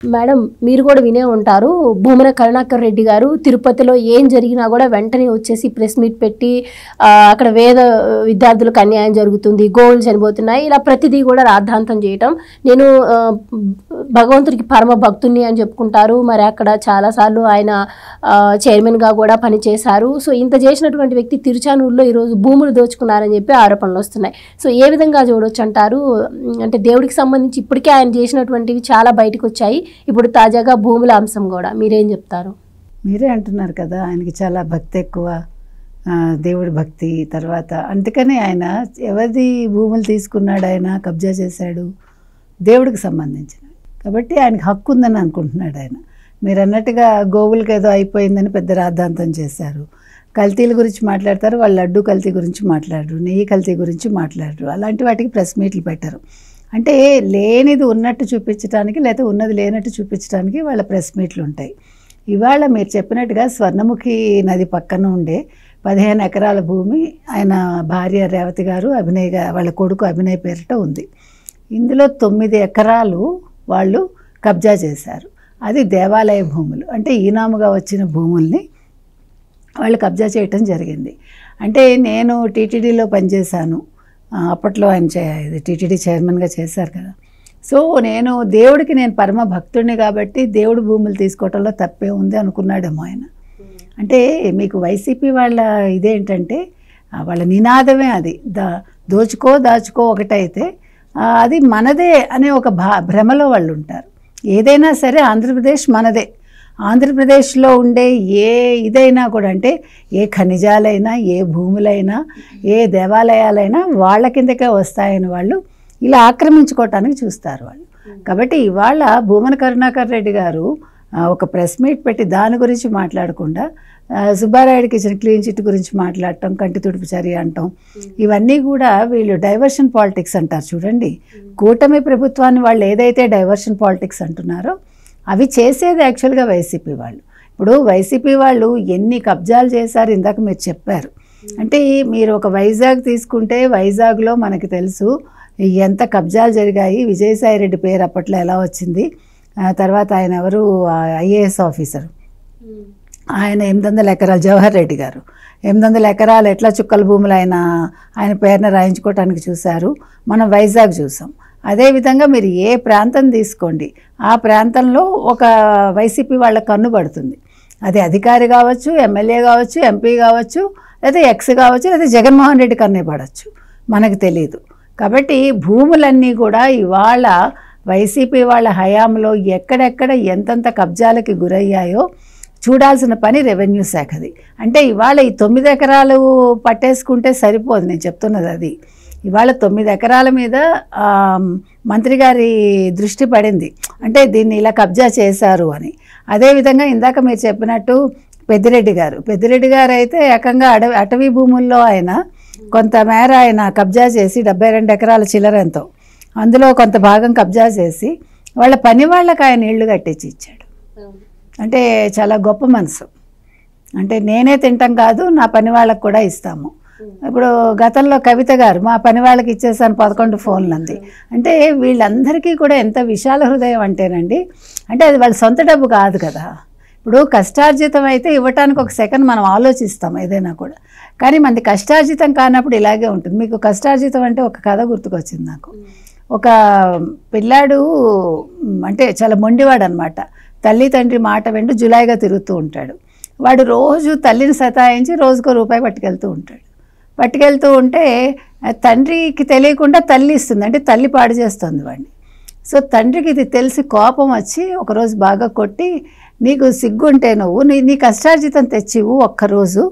Madam మీరు కూడా వినే ఉంటారు. భూమన కరుణాకర్ రెడ్డి గారు తిరుపతిలో ఏం జరిగినా కూడా వెంటనే వచ్చేసి ప్రెస్ మీట్ పెట్టి అక్కడ వేద విద్యార్థులకు అన్యాయం జరుగుతుంది, గోవులు చనిపోతున్నాయి, ఇలా ప్రతిదీ కూడా రాద్ధాంతం చేయటం. నేను భగవంతుడికి పరమ భక్తుని అని చెప్పుకుంటారు. మరి అక్కడ చాలాసార్లు ఆయన చైర్మన్గా కూడా పనిచేశారు. సో ఇంత చేసినటువంటి వ్యక్తి తిరుచానూరులో ఈరోజు భూములు దోచుకున్నారని చెప్పి ఆరోపణలు వస్తున్నాయి. సో ఏ విధంగా చూడొచ్చు అంటారు? అంటే దేవుడికి సంబంధించి ఇప్పటికే ఆయన చేసినటువంటివి చాలా బయటకు వచ్చాయి. ఇప్పుడు తాజాగా భూముల అంశం కూడా మీరేం చెప్తారు? మీరే అంటున్నారు కదా ఆయనకి చాలా భక్తి ఎక్కువ, దేవుడి భక్తి. తర్వాత అందుకని ఆయన ఎవరిది భూములు తీసుకున్నాడు, ఆయన కబ్జా చేశాడు దేవుడికి సంబంధించిన, కాబట్టి ఆయనకి హక్కు ఉందని అనుకుంటున్నాడు ఆయన. మీరు అన్నట్టుగా గోవులకి ఏదో అయిపోయిందని పెద్ద రాద్ధాంతం చేశారు. కల్తీల గురించి మాట్లాడతారు, వాళ్ళు లడ్డు కల్తీ గురించి మాట్లాడరు, నెయ్యి కల్తీ గురించి మాట్లాడరు. అలాంటి వాటికి ప్రెస్ మీట్లు పెట్టరు. అంటే లేనిది ఉన్నట్టు చూపించడానికి, లేకపోతే ఉన్నది లేనట్టు చూపించడానికి వాళ్ళ ప్రెస్ మీట్లు ఉంటాయి. ఇవాళ మీరు చెప్పినట్టుగా స్వర్ణముఖి నది పక్కన ఉండే 15 ఎకరాల భూమి ఆయన భార్య రేవతి గారు, అభినయ్ వాళ్ళ కొడుకు అభినయ్ పేరిట ఉంది. ఇందులో 9 ఎకరాలు వాళ్ళు కబ్జా చేశారు. అది దేవాలయ భూములు, అంటే ఈనాముగా వచ్చిన భూముల్ని వాళ్ళు కబ్జా చేయటం జరిగింది. అంటే నేను టీటీడీలో పనిచేశాను అప్పట్లో, ఆయన టీటీడీ చైర్మన్గా చేశారు కదా. సో నేను దేవుడికి నేను పరమ భక్తుడిని కాబట్టి దేవుడి భూములు తీసుకోవటంలో తప్పే ఉంది అనుకున్నాడేమో ఆయన. అంటే మీకు వైసీపీ వాళ్ళ ఇదేంటంటే వాళ్ళ నినాదమే అది, దాచుకో ఒకటైతే అది మనదే అనే ఒక భ్రమలో వాళ్ళు ఉంటారు. ఏదైనా సరే ఆంధ్రప్రదేశ్ మనదే. ఆంధ్రప్రదేశ్లో ఉండే ఏ ఇదైనా కూడా, అంటే ఏ ఖనిజాలైనా, ఏ భూములైనా, ఏ దేవాలయాలైనా వాళ్ళ కిందకే వస్తాయని వాళ్ళు ఇలా ఆక్రమించుకోవటానికి చూస్తారు వాళ్ళు. కాబట్టి ఇవాళ భూమన కరుణాకర్ రెడ్డి గారు ఒక ప్రెస్ మీట్ పెట్టి దాని గురించి మాట్లాడకుండా సుబ్బారాయుడికి ఇచ్చిన క్లీన్ చిట్ గురించి మాట్లాడటం, కంటి తుడుపు చర్య అంటాం, ఇవన్నీ కూడా వీళ్ళు డైవర్షన్ పాలిటిక్స్ అంటారు చూడండి. కూటమి ప్రభుత్వాన్ని వాళ్ళు ఏదైతే డైవర్షన్ పాలిటిక్స్ అంటున్నారో అవి చేసేది యాక్చువల్గా వైసీపీ వాళ్ళు. ఇప్పుడు వైసీపీ వాళ్ళు ఎన్ని కబ్జాలు చేశారు ఇందాక మీరు చెప్పారు. అంటే మీరు ఒక వైజాగ్ తీసుకుంటే వైజాగ్లో మనకి తెలుసు ఎంత కబ్జాలు జరిగాయి. విజయసాయి రెడ్డి పేరు అప్పట్లో ఎలా వచ్చింది, తర్వాత ఆయన ఎవరు ఐఏఎస్ ఆఫీసర్, ఆయన 800 ఎకరాలు, జవహర్ రెడ్డి గారు 800 ఎకరాలు ఎట్లా చుక్కల భూములు ఆయన పేరున రాయించుకోవటానికి చూశారు. మనం వైజాగ్ చూసాం. అదేవిధంగా మీరు ఏ ప్రాంతం తీసుకోండి, ఆ ప్రాంతంలో ఒక వైసీపీ వాళ్ళ కన్ను పడుతుంది. అది అధికారి కావచ్చు, ఎమ్మెల్యే కావచ్చు, ఎంపీ కావచ్చు, లేదా ఎక్స్ కావచ్చు, లేదా జగన్మోహన్ రెడ్డి కన్నే పడవచ్చు, మనకు తెలియదు. కాబట్టి భూములన్నీ కూడా ఇవాళ వైసీపీ వాళ్ళ హయాంలో ఎక్కడెక్కడ ఎంతంత కబ్జాలకి గురయ్యాయో చూడాల్సిన పని రెవెన్యూ శాఖది. అంటే ఇవాళ ఈ 9 ఎకరాలు పట్టేసుకుంటే సరిపోదు, నేను చెప్తున్నది అది. ఇవాళ 9 ఎకరాల మీద మంత్రి గారి దృష్టి పడింది, అంటే దీన్ని ఇలా కబ్జా చేశారు అని. అదేవిధంగా ఇందాక మీరు చెప్పినట్టు పెద్దిరెడ్డి గారు అయితే ఏకంగా అటవీ భూముల్లో ఆయన కొంతమేర ఆయన కబ్జా చేసి 72 ఎకరాల చిల్లరంతో అందులో కొంత భాగం కబ్జా చేసి వాళ్ళ పని వాళ్ళకి ఆయన ఇళ్ళు కట్టించి ఇచ్చాడు. అంటే చాలా గొప్ప మనసు. అంటే నేనే తింటాం కాదు, నా పని వాళ్ళకు కూడా ఇస్తాము. ఇప్పుడు గతంలో కవిత గారు మా పని వాళ్ళకి ఇచ్చేసాను 11 ఫోన్లు అంది. అంటే వీళ్ళందరికీ కూడా ఎంత విశాల హృదయం అంటేనండి, అంటే అది వాళ్ళ సొంత డబ్బు కాదు కదా. ఇప్పుడు కష్టార్జితం అయితే ఇవ్వటానికి ఒక సెకండ్ మనం ఆలోచిస్తాం ఏదైనా కూడా, కానీ మనది కష్టార్జితం కానప్పుడు ఇలాగే ఉంటుంది. మీకు కష్టార్జితం అంటే ఒక కథ గుర్తుకొచ్చింది నాకు. ఒక పిల్లాడు అంటే చాలా మొండివాడు అనమాట. తల్లి తండ్రి మాట వెంట జులాయిగా తిరుగుతూ ఉంటాడు. వాడు రోజు తల్లిని సతాయించి రోజుకో రూపాయి పట్టుకెళ్తూ ఉంటే తండ్రికి తెలియకుండా తల్లి ఇస్తుంది, అంటే తల్లి పాడు చేస్తుంది వాడిని. సో తండ్రికి ఇది తెలిసి కోపం వచ్చి ఒకరోజు బాగా కొట్టి, నీకు సిగ్గుంటే నువ్వు నీ కష్టార్జితం తెచ్చివు ఒక్కరోజు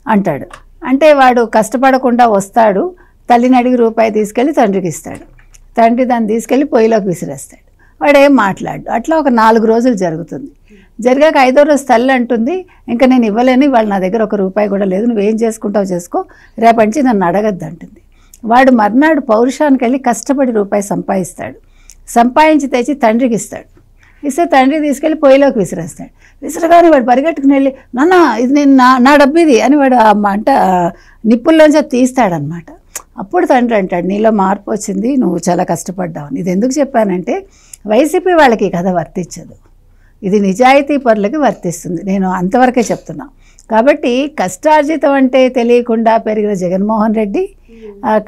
అంటాడు. అంటే వాడు కష్టపడకుండా వస్తాడు, తల్లిని అడిగి రూపాయి తీసుకెళ్ళి తండ్రికి ఇస్తాడు. తండ్రి దాన్ని తీసుకెళ్ళి పొయ్యిలోకి విసిరేస్తాడు. వాడు ఏం మాట్లాడు. అట్లా ఒక 4 రోజులు జరుగుతుంది. జరిగాక 5వ రోజు తల్లి అంటుంది, ఇంకా నేను ఇవ్వలేను, వాళ్ళు నా దగ్గర ఒక రూపాయి కూడా లేదు, నువ్వేం చేసుకుంటావు చేసుకో, రేపటి నుంచి నన్ను అడగద్దు అంటుంది. వాడు మర్నాడు పౌరుషానికి వెళ్ళి కష్టపడి రూపాయి సంపాదించి తెచ్చి తండ్రికి ఇస్తాడు. ఇస్తే తండ్రి తీసుకెళ్ళి పొయ్యిలోకి విసిరేస్తాడు. విసిరగానే వాడు పరిగెట్టుకుని వెళ్ళి, నాన్న ఇది నేను నా డబ్బు ఇది అని వాడు ఆ మంట నిప్పుల్లోంచి అది తీస్తాడనమాట. అప్పుడు తండ్రి అంటాడు, నీలో మార్పు వచ్చింది, నువ్వు చాలా కష్టపడ్డావు. ఇది ఎందుకు చెప్పానంటే వైసీపీ వాళ్ళకి ఈ కథ వర్తించదు, ఇది నిజాయితీ పరులకి వర్తిస్తుంది. నేను అంతవరకే చెప్తున్నా. కాబట్టి కష్టార్జితం అంటే తెలియకుండా పెరిగిన జగన్మోహన్ రెడ్డి,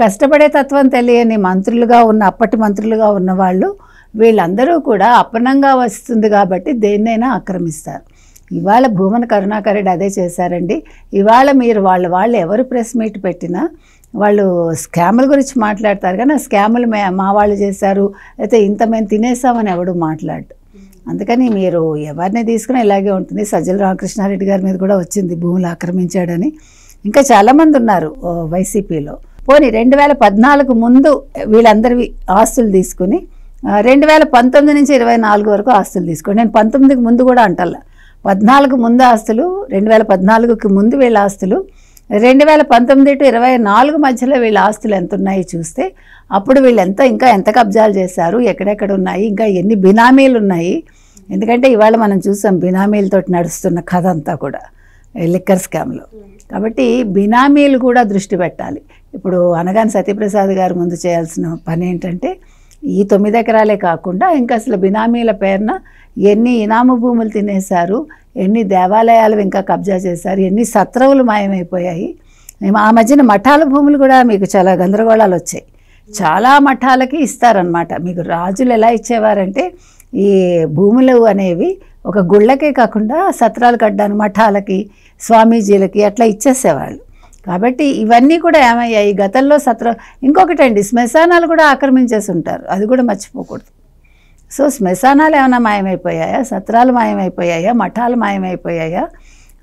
కష్టపడే తత్వం తెలియని మంత్రులుగా ఉన్న అప్పటి మంత్రులుగా ఉన్న వాళ్ళు, వీళ్ళందరూ కూడా అప్పనంగా వస్తుంది కాబట్టి దేన్నైనా ఆక్రమిస్తారు. ఇవాళ భూమన కరుణాకర్ రెడ్డి అదే చేశారండి. ఇవాళ మీరు వాళ్ళు ఎవరు ప్రెస్ మీట్ పెట్టినా వాళ్ళు స్కాముల గురించి మాట్లాడతారు, కానీ ఆ స్కాములు మా వాళ్ళు చేశారు, అయితే ఇంత మేము తినేసామని ఎవడు మాట్లాడు. అందుకని మీరు ఎవరిని తీసుకుని ఇలాగే ఉంటుంది. సజ్జల రామకృష్ణారెడ్డి గారి మీద కూడా వచ్చింది భూములు ఆక్రమించాడని. ఇంకా చాలామంది ఉన్నారు వైసీపీలో. పోనీ 2014 ముందు వీళ్ళందరివి ఆస్తులు తీసుకుని 2019 నుంచి 24 వరకు ఆస్తులు తీసుకోండి. నేను 19కి ముందు కూడా అంటల్లా, 14 ముందు ఆస్తులు, 2014కి ముందు వీళ్ళ ఆస్తులు, 2019 to 24 మధ్యలో వీళ్ళ ఆస్తులు ఎంత ఉన్నాయి చూస్తే అప్పుడు వీళ్ళు ఇంకా ఎంత కబ్జాలు చేశారు, ఎక్కడెక్కడ ఉన్నాయి, ఇంకా ఎన్ని బినామీలు ఉన్నాయి. ఎందుకంటే ఇవాళ మనం చూసాం బినామీలతో నడుస్తున్న కథ అంతా కూడా లిక్కర్ స్కామ్లో. కాబట్టి బినామీలు కూడా దృష్టి పెట్టాలి. ఇప్పుడు అనగాని సత్యప్రసాద్ గారు ముందు చేయాల్సిన పని ఏంటంటే ఈ 9 ఎకరాలే కాకుండా ఇంకా అసలు బినామీల పేరున ఎన్ని ఇనాము భూములు తినేశారు, ఎన్ని దేవాలయాలు ఇంకా కబ్జా చేశారు, ఎన్ని సత్రవులు మాయమైపోయాయి. ఆ మధ్యన మఠాల భూములు కూడా మీకు చాలా గందరగోళాలు వచ్చాయి. చాలా మఠాలకి ఇస్తారనమాట. మీకు రాజులు ఎలా ఇచ్చేవారంటే ఈ భూములు అనేవి ఒక గుళ్ళకే కాకుండా సత్రాలు కట్టడానికి మఠాలకి, స్వామీజీలకి అట్లా ఇచ్చేసేవాళ్ళు. కాబట్టి ఇవన్నీ కూడా ఏమయ్యాయి గతంలో ఇంకొకటండి, శ్మశానాలు కూడా ఆక్రమించేసి ఉంటారు, అది కూడా మర్చిపోకూడదు. సో శ్మశానాలు ఏమైనా మాయమైపోయాయా, సత్రాలు మాయమైపోయాయా, మఠాలు మాయమైపోయాయా,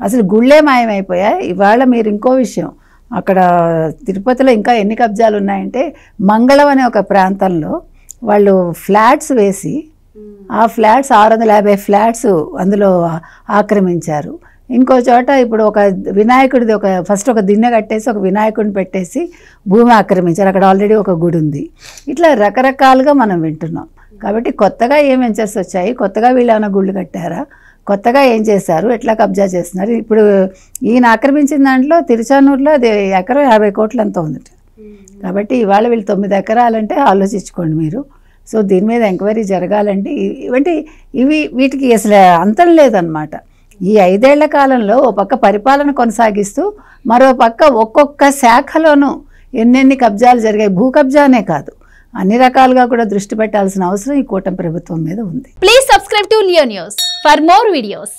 అసలు గుళ్ళే మాయమైపోయాయి. ఇవాళ మీరు ఇంకో విషయం, అక్కడ తిరుపతిలో ఇంకా ఎన్ని కబ్జాలు ఉన్నాయంటే మంగళం అనే ఒక ప్రాంతంలో వాళ్ళు ఫ్లాట్స్ వేసి ఆ ఫ్లాట్స్ 650 ఫ్లాట్స్ అందులో ఆక్రమించారు. ఇంకో చోట ఇప్పుడు ఒక వినాయకుడిది ఫస్ట్ ఒక దిన్నె కట్టేసి ఒక వినాయకుడిని పెట్టేసి భూమి ఆక్రమించారు, అక్కడ ఆల్రెడీ ఒక గుడి ఉంది. ఇట్లా రకరకాలుగా మనం వింటున్నాం. కాబట్టి కొత్తగా ఏం వెంచర్స్ వచ్చాయి, కొత్తగా వీళ్ళు ఏమైనా గుళ్ళు కట్టారా, కొత్తగా ఏం చేశారు, ఎట్లా కబ్జా చేస్తున్నారు. ఇప్పుడు ఈయన ఆక్రమించిన దాంట్లో తిరుచానూరులో అది ఎకరం 50 కోట్లు అంత ఉంది. కాబట్టి ఇవాళ వీళ్ళు 9 ఎకరాలంటే ఆలోచించుకోండి మీరు. సో దీని మీద ఎంక్వైరీ జరగాలంటే వీటికి అసలు అంతం లేదన్నమాట. ఈ 5 ఏళ్ల కాలంలో ఓ పక్క పరిపాలన కొనసాగిస్తూ మరో పక్క ఒక్కొక్క శాఖలోనూ ఎన్నెన్ని కబ్జాలు జరిగాయి. భూ కబ్జానే కాదు, అన్ని రకాలుగా కూడా దృష్టి పెట్టాల్సిన అవసరం ఈ కూటమి ప్రభుత్వం మీద ఉంది. Please subscribe to Leo news for more videos.